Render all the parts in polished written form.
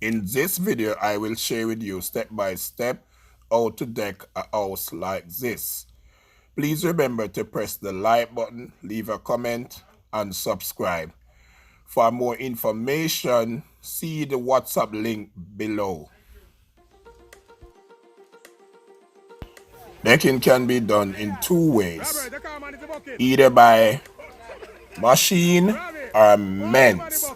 In this video, I will share with you step by step how to deck a house like this. Please remember to press the like button, leave a comment, and subscribe. For more information, see the WhatsApp link below. Decking can be done in two ways, either by machine or men's.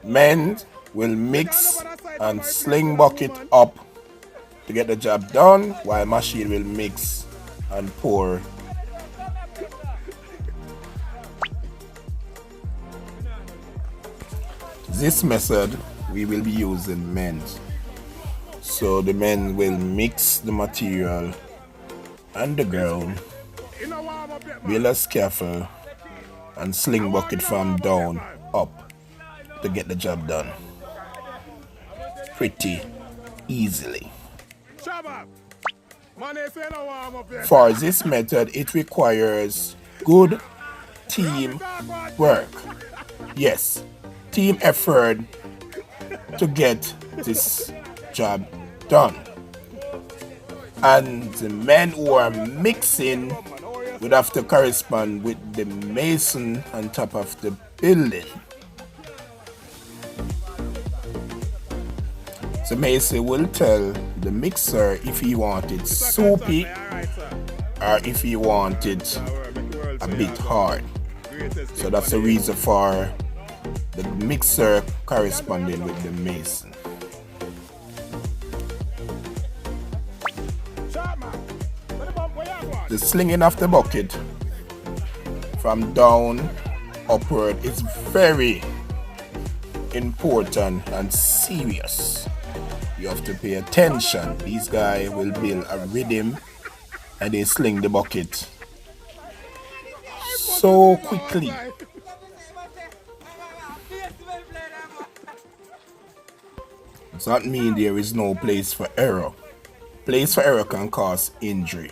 Men will mix and sling bucket up to get the job done, while machine will mix and pour. This method we will be using men. So the men will mix the material and the ground, build a scaffold and sling bucket from down up to get the job done pretty easily. For this method, it requires good team work. Yes, team effort to get this job done. And the men who are mixing would have to correspond with the mason on top of the building. The mason will tell the mixer if he want it soupy or if he want it a bit hard. So that's the reason for the mixer corresponding with the mason. The slinging of the bucket from down upward is very important and serious. You have to pay attention. These guys will build a rhythm and they sling the bucket so quickly. Does that mean there is no place for error? Place for error can cause injury,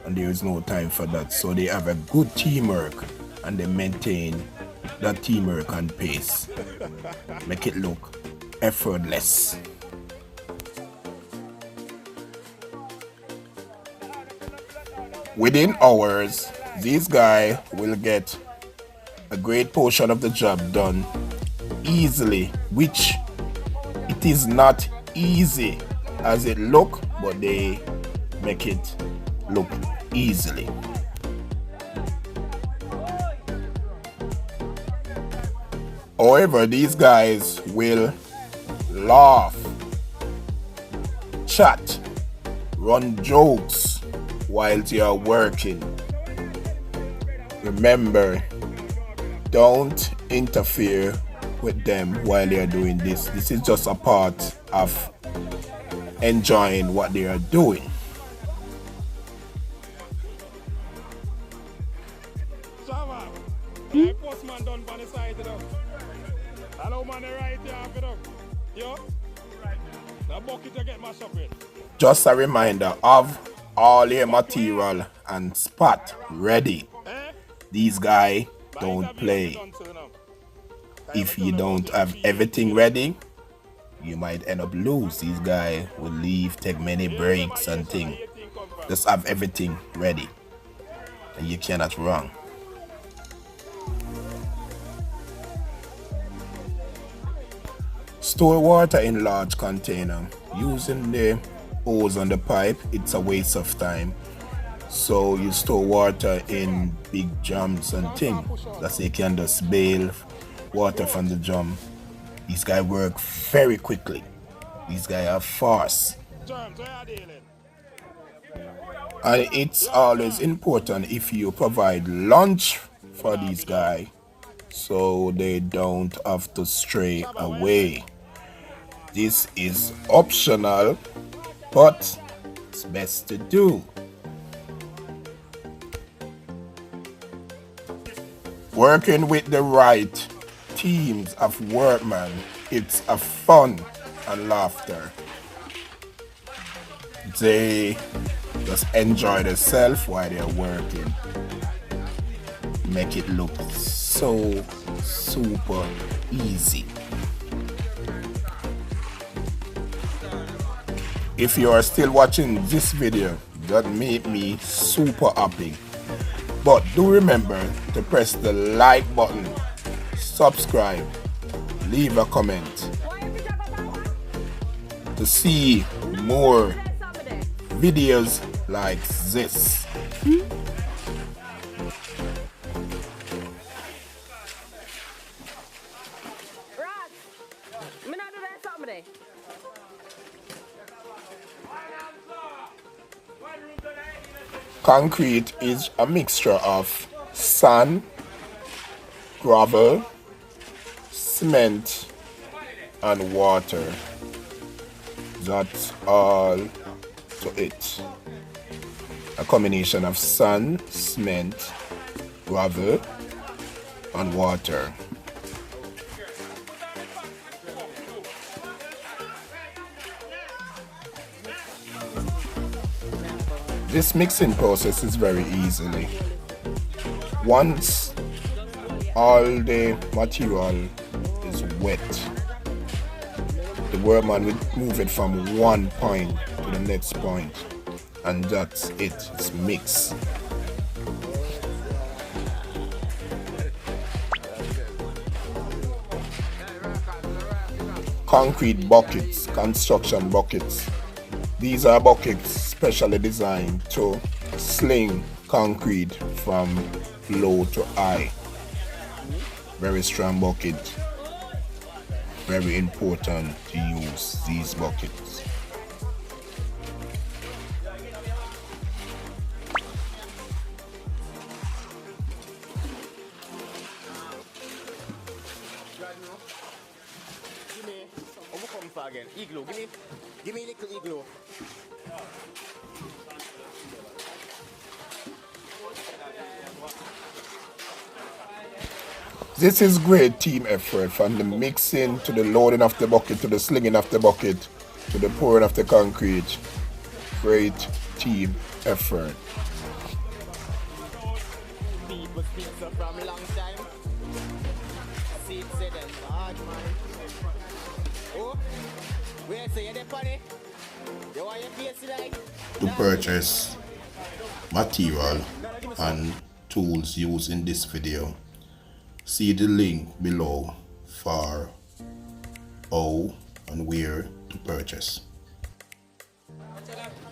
and there is no time for that. So they have a good teamwork and they maintain that teamwork and pace. Make it look effortless. Within hours, these guys will get a great portion of the job done easily, which it is not easy as it look, but they make it look easily. However, these guys will laugh, chat, run jokes while they are working. Remember, don't interfere with them while they are doing this. This is just a part of enjoying what they are doing. Just a reminder of all your material and spot ready. These guys don't play. If you don't have everything ready, you might end up lose. These guys will leave, take many breaks and things. Just have everything ready and you cannot run. Store water in large container. Using the hose on the pipe, it's a waste of time. So you store water in big drums and things. That's you can just bail water from the drum. These guys work very quickly. These guys are fast. And it's always important if you provide lunch for these guys so they don't have to stray away. This is optional, but it's best to do. Working with the right teams of workmen, it's a fun and laughter. They just enjoy themselves while they're working. Make it look so super easy. If you are still watching this video, that made me super happy. But do remember to press the like button, subscribe, leave a comment to see more videos like this. Concrete is a mixture of sand, gravel, cement, and water. That's all to it. A combination of sand, cement, gravel, and water. This mixing process is very easily. Once all the material is wet, the workman will move it from one point to the next point, and that's it. It's mixed. Concrete buckets, construction buckets. These are buckets specially designed to sling concrete from low to high. Very strong bucket. Very important to use these buckets. Give me a little igloo. This is great team effort, from the mixing to the loading of the bucket to the slinging of the bucket to the pouring of the concrete. Great team effort. People speak so from a long time. See it said them hard man. Oh, where say you the funny? You want your face like? To purchase material and tools used in this video, see the link below for how and where to purchase.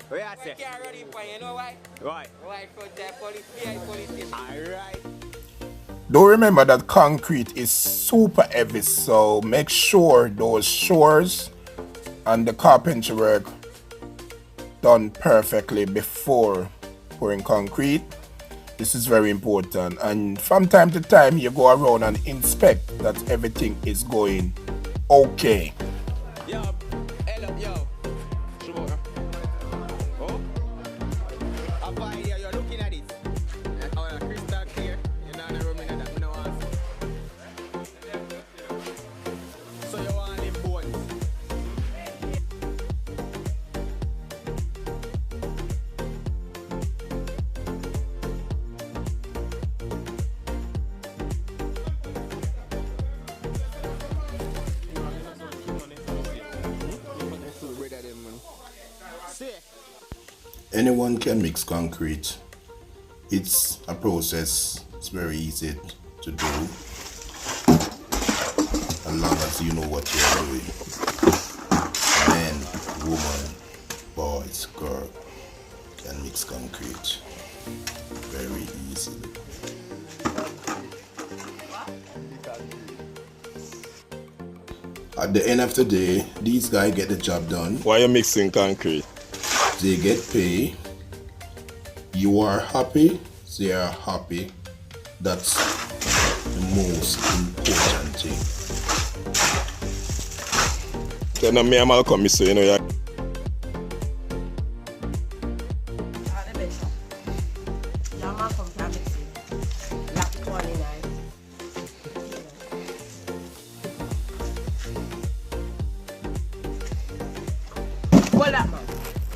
Where I say? You know why? Why? Alright. Don't remember that concrete is super heavy, so make sure those shores and the carpentry work done perfectly before pouring concrete. This is very important, and from time to time you go around and inspect that everything is going okay. Yo, hello, yo. Oh, up here, you're looking at it. Oh, crystal clear. You're not in the room in that. No answer. So you want them bones? Anyone can mix concrete. It's a process. It's very easy to do, as long as you know what you're doing. Men, woman, boys, girl can mix concrete very easily. At the end of the day, these guys get the job done. Why are you mixing concrete? They get paid. You are happy. They are happy. That's the most important thing. Tell me I'm Malcolm, so you know you. Hold that man.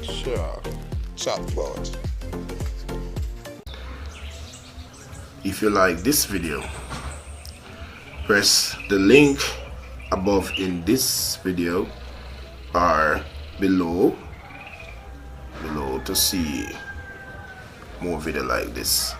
Sure. Chatbot. If you like this video, press the link above in this video or below to see more video like this.